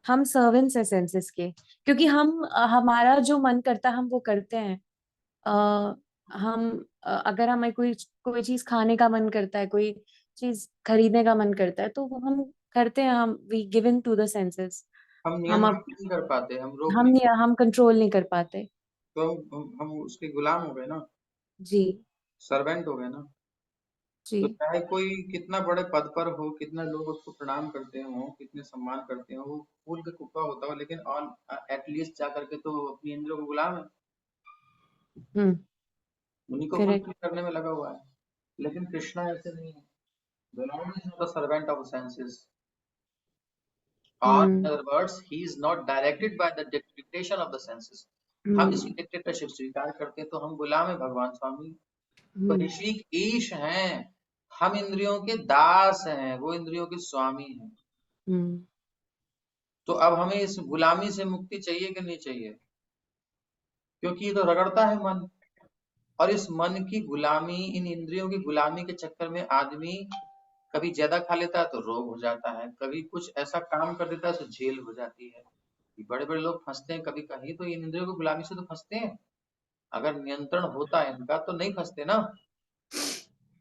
हम सर्वेंट्स हैं सेंसेस के, क्योंकि हम हमारा जो मन करता है हम वो करते हैं। अ, हम अगर हमें कोई कोई चीज खाने का मन करता है, कोई चीज खरीदने का मन करता है, तो वो हम करते हैं। हम we given to the senses. हम हम नियंत्रण नहीं कर पाते, हम रोक हम नहीं, हम कंट्रोल नहीं कर पाते। तो हम उसके गुलाम हो गए ना, जी सर्वेंट हो गए ना। तो जी। चाहे कोई कितना बड़े पद पर हो, कितना लोग उसको प्रणाम करते हो, कितने सम्मान करते हो, वो फूल का कुप्पा होता हो, लेकिन ऑन एटलीस्ट जा करके तो अपनी इंद्रियों को गुलाम है, हम्म। उन्हीं को करेक्ट। फुलफिल करने में लगा हुआ है। लेकिन कृष्णा ऐसे नहीं है। The Lord is not the servant of senses. Or in hmm other words, he is not directed by the dictation of the senses. हम इसकी हम्म डिक्टेटरशिप स्वीकार करते हैं तो हम गुलाम है भगवान स्वामी। तो हम्म ऋषि ईश हैं, हम इंद्रियों के दास हैं, वो इंद्रियों के स्वामी हैं। हम्म तो अब हमें इस गुलामी से मुक्ति चाहिए कि नहीं चाहिए? क्योंकि ये तो रगड़ता है मन, और इस मन की गुलामी, इन इंद्रियों की गुलामी के चक्कर में आदमी कभी ज्यादा खा लेता है तो रोग हो जाता है, कभी कुछ ऐसा काम कर देता है तो जेल हो जाती है। बड़े बड़े लोग फंसते हैं कभी कहीं, तो इन इंद्रियों की गुलामी से तो फंसते हैं। अगर नियंत्रण होता है इनका तो नहीं फंसते ना।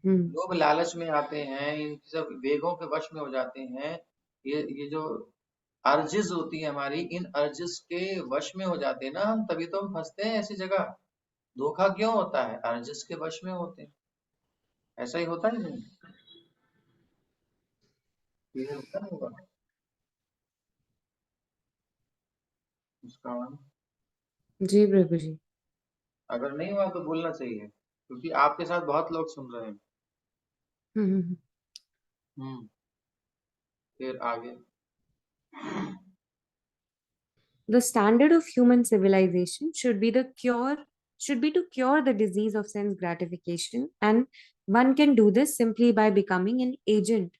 हम्म लोग लालच में आते हैं, इन सब वेगों के वश में हो जाते हैं। ये जो अर्जिज होती है हमारी, इन अर्जिज के वश में हो जाते हैं ना हम, तभी तो हम फंसते हैं ऐसी जगह। धोखा क्यों होता है? अर्जिज के वश में होते हैं। ऐसा ही होता है नहीं? ये होता नहीं होगा? मुस्कान, जी प्रभु जी। अगर नहीं हुआ तो बोलना चाहिए, क्योंकि आपके साथ बहुत लोग सुन रहे हैं। हम्म। हम्म। फिर आगे। The standard of human civilization should be to cure the disease of sense gratification, and one can do this simply by becoming an agent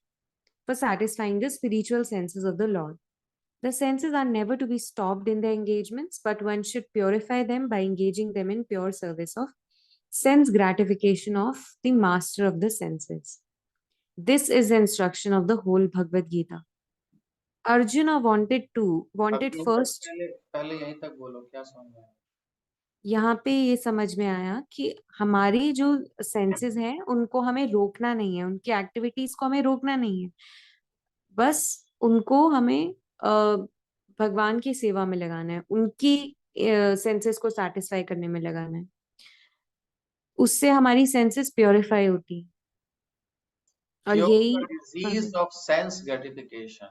for satisfying the spiritual senses of the Lord. The senses are never to be stopped in their engagements, but one should purify them by engaging them in pure service of sense gratification of the master of the senses. This is the instruction of the whole Bhagavad Gita. Arjuna अब wanted यहीं तक, first, पहले पहले यहीं तक बोलो, क्या समझ में आया? यहाँ पे ये समझ में आया कि हमारी जो सेंसेस हैं उनको हमें रोकना नहीं है, उनकी एक्टिविटीज को हमें रोकना नहीं है, बस उनको हमें भगवान की सेवा में लगाना है, उनकी सेंसेस को सेटिस्फाई करने में लगाना है, उससे हमारी सेंसेस प्योरीफाई होती है। और Cure यही the disease of sense gratification.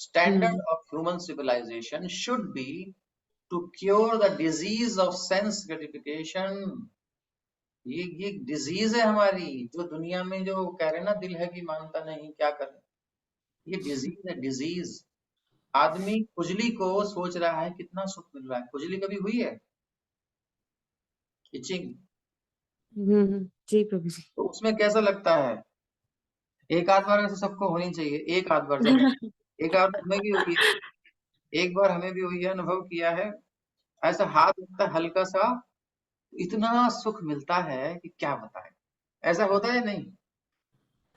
Standard hmm of human civilization should be to cure the disease of sense gratification. ये डिजीज है हमारी, जो दुनिया में जो कह रहे हैं ना, दिल है कि मानता नहीं, क्या करें, ये डिजीज है, डिजीज। आदमी खुजली को सोच रहा है कितना सुख मिल रहा है। खुजली कभी हुई है? इचिंग, जी प्रभु जी। तो उसमें कैसा लगता है? एक आध बार ऐसे सबको होनी चाहिए, एक आध बार जब, एक आध हमें भी हुई है, एक बार हमें भी हुई है, अनुभव किया है। ऐसा हाथ लगता है हल्का सा, इतना सुख मिलता है कि क्या बताएं। ऐसा होता है नहीं?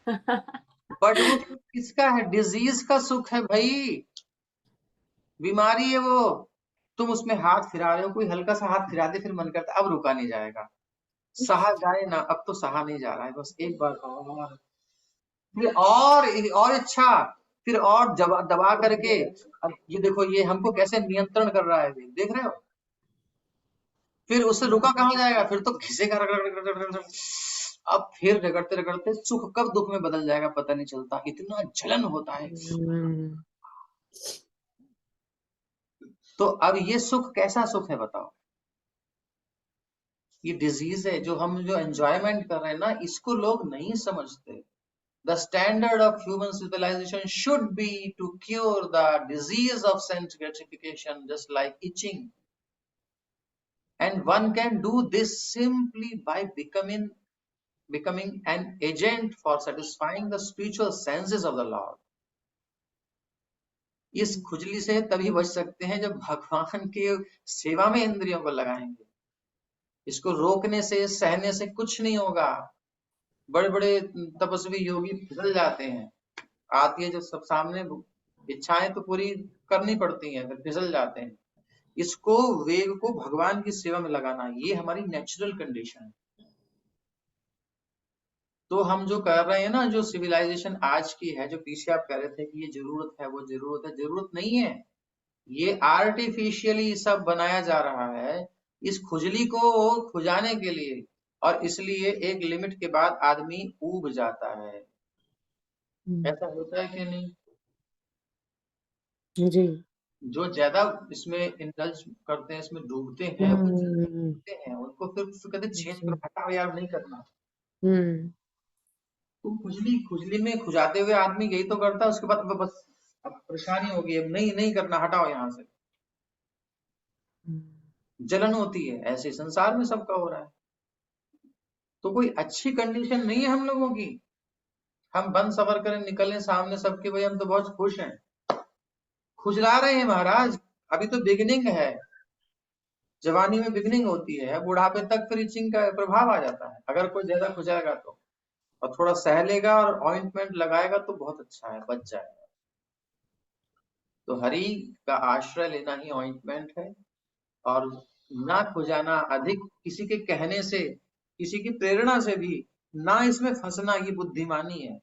बट वो सुख किसका है? डिजीज का सुख है भाई, बीमारी है वो। तुम उसमें हाथ फिरा रहे हो, कोई हल्का सा हाथ फिरा दे, फिर मन करता है अब रुका नहीं जाएगा, सहा जाए ना, अब तो सहा नहीं जा रहा है, बस एक बार और, फिर और इच्छा, फिर और दबा दबा करके। अब ये देखो, ये हमको कैसे नियंत्रण कर रहा है, देख रहे हो? फिर उससे रुका कहाँ जाएगा, फिर तो घिसेगा, रगड़ रगड़ रगड़ रगड़ रगड़। अब फिर रगड़ते रगड़ते सुख कब दुख में बदल जाएगा पता नहीं चलता, इतना जलन होता है। तो अब ये सुख कैसा सुख है बताओ? ये डिजीज है, जो हम जो एंजॉयमेंट कर रहे हैं ना, इसको लोग नहीं समझते। The standard of human civilization should be to cure the disease of sense gratification, just like itching. And one can do this simply by becoming an agent for satisfying the spiritual senses of the Lord. इस खुजली से तभी बच सकते हैं जब भगवान की सेवा में इंद्रियों को लगाएंगे। इसको रोकने से, सहने से कुछ नहीं होगा। बड़े बड़े तपस्वी योगी फिसल जाते हैं, आती है जब सब सामने, इच्छाएं तो पूरी करनी पड़ती हैं, फिर फिसल जाते हैं। इसको, वेग को भगवान की सेवा में लगाना, ये हमारी नेचुरल कंडीशन है। तो हम जो कर रहे हैं ना, जो सिविलाइजेशन आज की है, जो पीछे आप कह रहे थे कि ये जरूरत है, वो जरूरत है, जरूरत नहीं है। ये आर्टिफिशियली सब बनाया जा रहा है इस खुजली को खुजाने के लिए, और इसलिए एक लिमिट के बाद आदमी ऊब जाता है। ऐसा होता है कि नहीं? जी। जो ज्यादा इसमें इंडल्ज करते हैं, इसमें डूबते हैं, वो डूबते हैं, उनको फिर कहते चेंज करो, हटाओ यार, नहीं करना। तो खुजली खुजली में खुजाते हुए आदमी यही तो करता है, उसके बाद बस अब परेशानी होगी, अब नहीं नहीं करना, हटाओ यहाँ से, जलन होती है। ऐसे संसार में सबका हो रहा है। तो कोई अच्छी कंडीशन नहीं है हम लोगों की। हम बंद सफर करें, निकलें सामने सबके, भाई हम तो बहुत खुश हैं, खुजला रहे हैं महाराज। अभी तो बिगिनिंग है, जवानी में बिगिनिंग होती है, बुढ़ापे तक फिर इचिंग का प्रभाव आ जाता है। अगर कोई ज्यादा खुजाएगा तो, और थोड़ा सह लेगा और ऑइंटमेंट लगाएगा तो बहुत अच्छा है, बच जाएगा। तो हरि का आश्रय लेना ही ऑइंटमेंट है, और ना खुजाना, अधिक किसी के कहने से, किसी की प्रेरणा से भी ना इसमें फंसना, ये बुद्धिमानी है।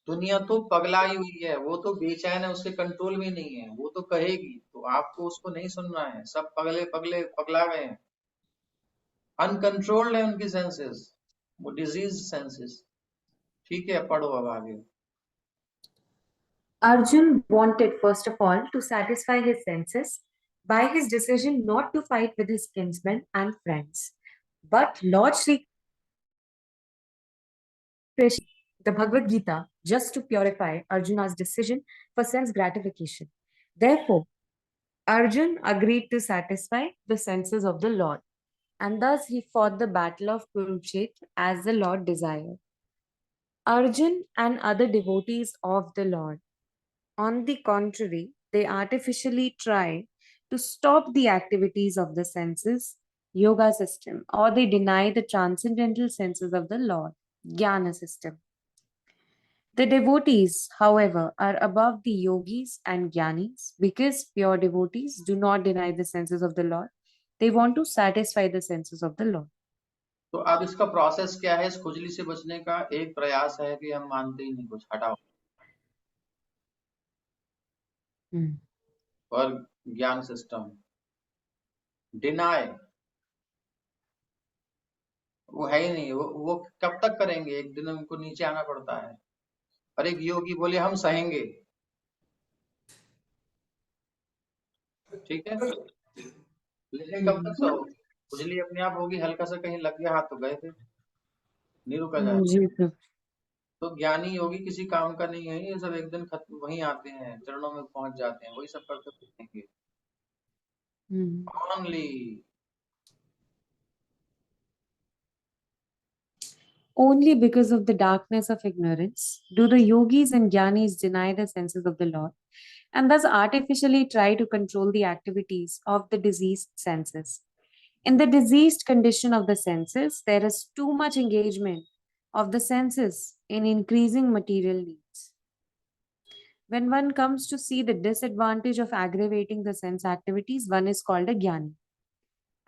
दुनिया तो पगलाई हुई है, वो तो बेचैन है, उसके कंट्रोल में नहीं है, वो तो कहेगी, तो आपको उसको नहीं सुनना है। सब पगले पगले पगला गए हैं, अनकंट्रोल्ड है उनकी सेंसेस, वो डिजीज सेंसेस। ठीक है, पढ़ो अब आगे। Arjun wanted first of all to satisfy his senses, by his decision not to fight with his kinsmen and friends. But Lord Sri Krishna, the Bhagavad Gita, just to purify Arjuna's decision for sense gratification. Therefore, Arjun agreed to satisfy the senses of the Lord, and thus he fought the battle of Kurukshetra as the Lord desired. Arjun and other devotees of the Lord, on the contrary, they artificially try to stop the activities of the senses, yoga system, or they deny the transcendental senses of the Lord, jnana system. The devotees, however, are above the yogis and jnanis because pure devotees do not deny the senses of the Lord. They want to satisfy the senses of the Lord. तो अब इसका process क्या है? इस खुजली से बचने का एक प्रयास है कि हम मानते ही नहीं कुछ, हटाओ। और ज्ञान सिस्टम डिनाय, वो है ही नहीं। वो कब तक करेंगे? एक दिन उनको नीचे आना पड़ता है। और एक योगी बोले हम सहेंगे, ठीक है, लेकिन कब तक सहोगे? खुजली अपने आप होगी, हल्का सा कहीं लग गया हाथ तो गए फिर, नहीं रुका जाए। जी सर। तो ज्ञानी योगी किसी काम का नहीं है, ये सब एक दिन खत्म, वहीं आते हैं, चरणों में पहुंच जाते हैं, वही सब करते फिरेंगे only. Only because of the darkness of ignorance do the yogis and jnanis deny the senses of the Lord and thus artificially try to control the activities of the diseased senses. In the diseased condition of the senses, there is too much engagement of the senses in increasing material needs. When one comes to see the disadvantage of aggravating the sense activities, one is called a jnani.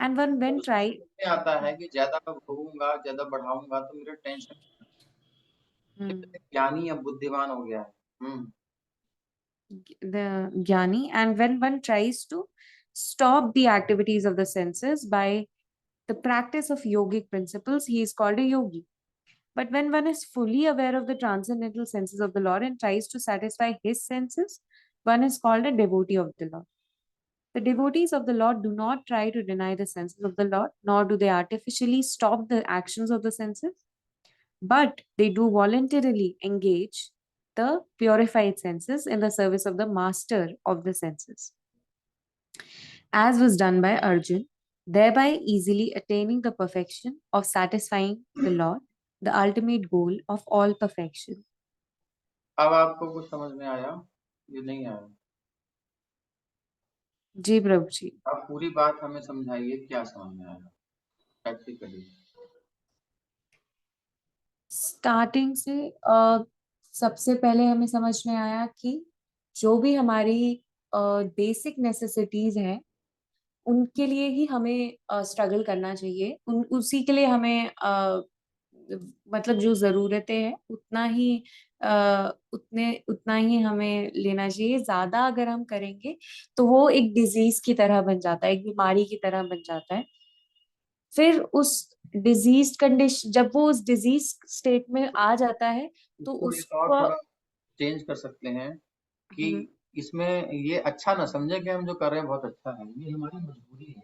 And one when try आता है कि ज्यादा भोगूंगा, ज्यादा बढ़ाऊंगा तो मेरा tension, ज्ञानी अब बुद्धिमान हो गया है। the jnani, and when one tries to stop the activities of the senses by the practice of yogic principles, he is called a yogi. But when one is fully aware of the transcendental senses of the Lord and tries to satisfy his senses, one is called a devotee of the Lord. The devotees of the Lord do not try to deny the senses of the Lord, nor do they artificially stop the actions of the senses, but they do voluntarily engage the purified senses in the service of the master of the senses, as was done by Arjun, thereby easily attaining the perfection of satisfying the Lord, the ultimate goal of all perfection. अब आपको कुछ समझ में आया? ये नहीं आया? जी प्रभु जी। आप पूरी बात हमें समझाइए, क्या समझ में आया प्रैक्टिकली? स्टार्टिंग से सबसे पहले हमें समझ में आया कि जो भी हमारी बेसिक नेसेसिटीज हैं उनके लिए ही हमें स्ट्रगल करना चाहिए, उसी के लिए हमें मतलब जो जरूरतें हैं उतना ही हमें लेना चाहिए। ज्यादा अगर हम करेंगे तो वो एक डिजीज की तरह बन जाता है, एक बीमारी की तरह बन जाता है। फिर उस डिजीज कंडीशन, जब वो उस डिजीज स्टेट में आ जाता है तो इसको एक और उसको थोड़ा चेंज कर सकते हैं कि इसमें ये अच्छा ना समझे कि हम जो कर रहे हैं बहुत अच्छा है, ये हमारी मजबूरी है।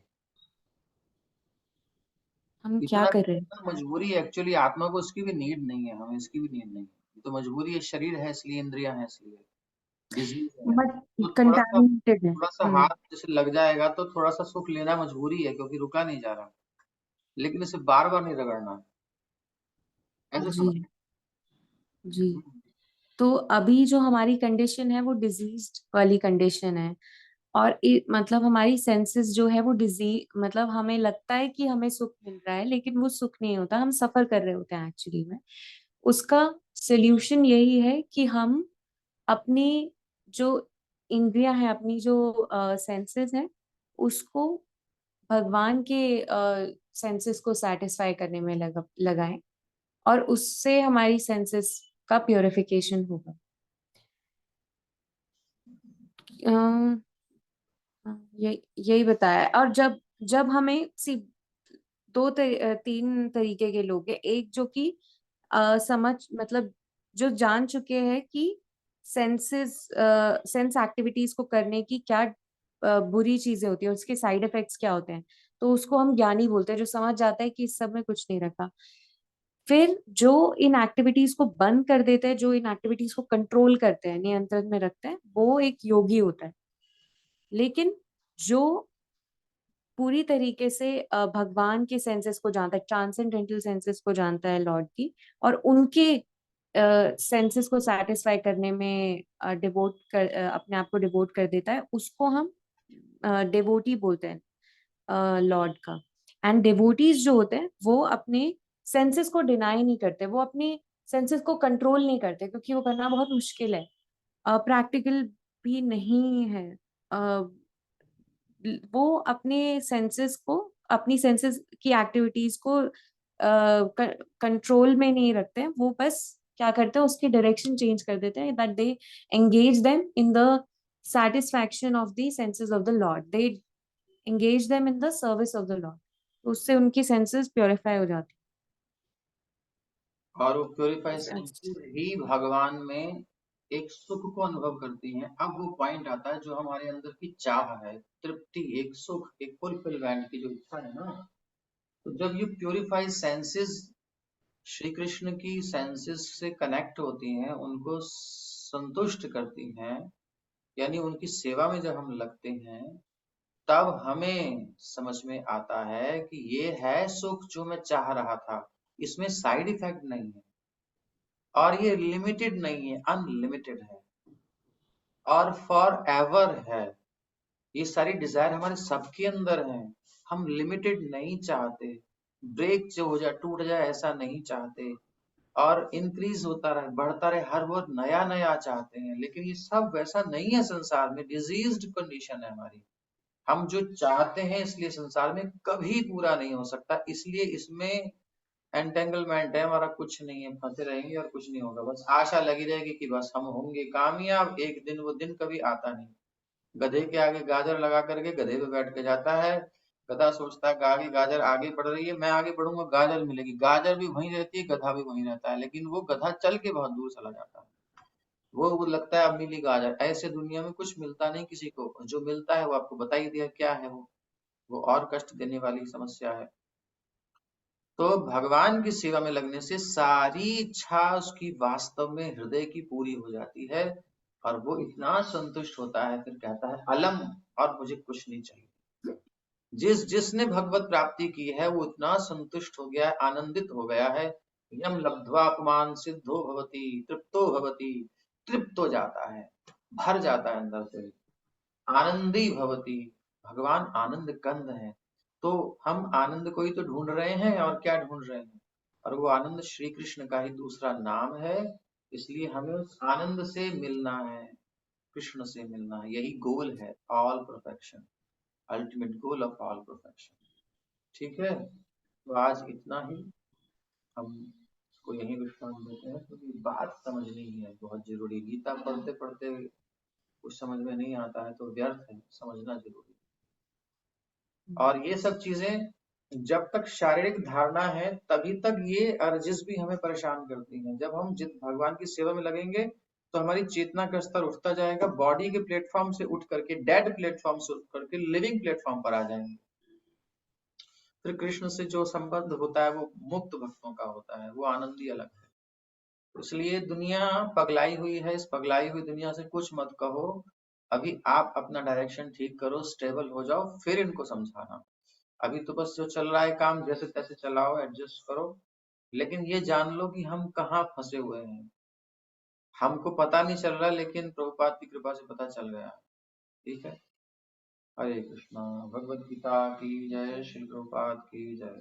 हम क्या इतना कर रहे हैं? इतना मजबूरी है, एक्चुअली आत्मा को उसकी भी नीड नहीं है, हमें इसकी भी नीड नहीं है। ये तो मजबूरी है, शरीर है इसलिए, इंद्रियां हैं इसलिए, डिजीज है। तो कंटामिनेटेड है। थोड़ा सा हाथ जैसे लग जाएगा तो थोड़ा सा सुख लेना मजबूरी है, क्योंकि रुका नहीं जा रहा, लेकिन इसे बार बार नहीं रगड़ना, ऐसे समझ। जी जी। तो अभी जो हमारी कंडीशन है वो डिजीज्ड वाली कंडीशन है, और मतलब हमारी सेंसेस जो है वो डिजीज, मतलब हमें लगता है कि हमें सुख मिल रहा है लेकिन वो सुख नहीं होता, हम सफर कर रहे होते हैं एक्चुअली में। उसका सोल्यूशन यही है कि हम अपनी जो इंद्रियां हैं, अपनी जो सेंसेस हैं, उसको भगवान के सेंसेस को सेटिस्फाई करने में लगाएं, और उससे हमारी सेंसेस का प्योरिफिकेशन होगा। यही बताया है। और जब जब हमें तीन तरीके के लोग हैं। एक जो कि समझ, मतलब जो जान चुके हैं कि सेंस एक्टिविटीज को करने की क्या बुरी चीजें होती है, उसके साइड इफेक्ट्स क्या होते हैं, तो उसको हम ज्ञानी बोलते हैं, जो समझ जाता है कि इस सब में कुछ नहीं रखा। फिर जो इन एक्टिविटीज को बंद कर देते हैं, जो इन एक्टिविटीज को कंट्रोल करते हैं, नियंत्रण में रखते हैं, वो एक योगी होता है। लेकिन जो पूरी तरीके से भगवान के सेंसेस को जानता है, ट्रांसेंडेंटल सेंसेस को जानता है लॉर्ड की, और उनके सेंसेस को सेटिस्फाई करने में अपने आप को डिवोट कर देता है, उसको हम डिवोटी बोलते हैं लॉर्ड का। एंड डिवोटीज जो होते हैं वो अपने सेंसेस को डिनाई नहीं करते, वो अपने सेंसेस को कंट्रोल नहीं करते, क्योंकि वो करना बहुत मुश्किल है, प्रैक्टिकल भी नहीं है। वो अपने सेंसेस को, अपनी सेंसेस की एक्टिविटीज को कंट्रोल में नहीं रखते हैं, वो बस क्या करते हैं, उसकी डायरेक्शन चेंज कर देते हैं, that they engage them in the satisfaction of the senses of the Lord, they engage them in the service of the Lord, उससे उनकी सेंसेस प्योरीफाई हो जाती और वो प्योरीफाई है। सेंसेस ही भगवान में एक सुख को अनुभव करती हैं। अब वो पॉइंट आता है जो हमारे अंदर की चाह है, तृप्ति, एक सुख, एक फुलफिलमेंट की जो इच्छा है ना, तो जब ये प्योरीफाई सेंसेस श्री कृष्ण की सेंसेस से कनेक्ट होती हैं, उनको संतुष्ट करती हैं, यानी उनकी सेवा में जब हम लगते हैं, तब हमें समझ में आता है कि ये है सुख जो मैं चाह रहा था, इसमें साइड इफेक्ट नहीं है, और ये लिमिटेड नहीं है, अनलिमिटेड है और फॉर एवर है। ये सारी डिजायर हमारे सबके अंदर है, हम लिमिटेड नहीं चाहते, ब्रेक जो हो जाए, टूट जाए, ऐसा नहीं चाहते, और इंक्रीज होता रहे, बढ़ता रहे, हर वो नया नया चाहते हैं। लेकिन ये सब वैसा नहीं है, संसार में डिजीज्ड कंडीशन है हमारी। हम जो चाहते हैं इसलिए संसार में कभी पूरा नहीं हो सकता, इसलिए इसमें एंटेंगलमेंट है हमारा, कुछ नहीं है, फंसे रहेंगे और कुछ नहीं होगा, बस आशा लगी रहेगी कि बस हम होंगे कामयाब एक दिन। वो दिन कभी आता नहीं। गधे के आगे गाजर लगा करके गधे पे बैठ के जाता है, गधा सोचता है आगे गाजर आगे बढ़ रही है, मैं आगे बढ़ूंगा गाजर मिलेगी, गाजर भी वहीं रहती है, गधा भी वहीं रहता है, लेकिन वो गधा चल के बहुत दूर चला जाता है। वो लगता है अब मिली गाजर। ऐसे दुनिया में कुछ मिलता नहीं किसी को, जो मिलता है वो आपको बता ही दिया क्या है, वो और कष्ट देने वाली समस्या है। तो भगवान की सेवा में लगने से सारी इच्छा उसकी वास्तव में हृदय की पूरी हो जाती है, और वो इतना संतुष्ट होता है, फिर कहता है अलम, और मुझे कुछ नहीं चाहिए। जिसने भगवत प्राप्ति की है वो इतना संतुष्ट हो गया है, आनंदित हो गया है। यम लब्ध्वा पुमान सिद्धो भवति तृप्तो भवति, तृप्त हो जाता है, भर जाता है अंदर से, आनंदी भवति। भगवान आनंद कंद है, तो हम आनंद को ही तो ढूंढ रहे हैं, और क्या ढूंढ रहे हैं, और वो आनंद श्री कृष्ण का ही दूसरा नाम है। इसलिए हमें उस आनंद से मिलना है, कृष्ण से मिलना है, यही गोल है, all perfection, ultimate goal of all perfection. ठीक है, तो आज इतना ही, हम इसको यही विश्राम देते हैं, क्योंकि बात समझनी ही है, बहुत जरूरी। गीता पढ़ते पढ़ते कुछ समझ में नहीं आता है तो व्यर्थ है, समझना जरूरी है। और ये सब चीजें जब तक शारीरिक धारणा है तभी तक ये अर्जिस भी हमें परेशान करती हैं। जब हम जित भगवान की सेवा में लगेंगे तो हमारी चेतना का स्तर उठता जाएगा, बॉडी के प्लेटफॉर्म से उठ करके, डेड प्लेटफॉर्म से उठ करके लिविंग प्लेटफॉर्म पर आ जाएंगे। फिर कृष्ण से जो संबंध होता है वो मुक्त भक्तों का होता है, वो आनंद ही अलग है। इसलिए दुनिया पगलाई हुई है, इस पगलाई हुई दुनिया से कुछ मत कहो, अभी आप अपना डायरेक्शन ठीक करो, स्टेबल हो जाओ, फिर इनको समझाना। अभी तो बस जो चल रहा है काम जैसे तैसे चलाओ, एडजस्ट करो, लेकिन ये जान लो कि हम कहाँ फंसे हुए हैं। हमको पता नहीं चल रहा, लेकिन प्रभुपाद की कृपा से पता चल गया। ठीक है, हरे कृष्णा। भगवद गीता की जय, श्री प्रभुपाद की जय।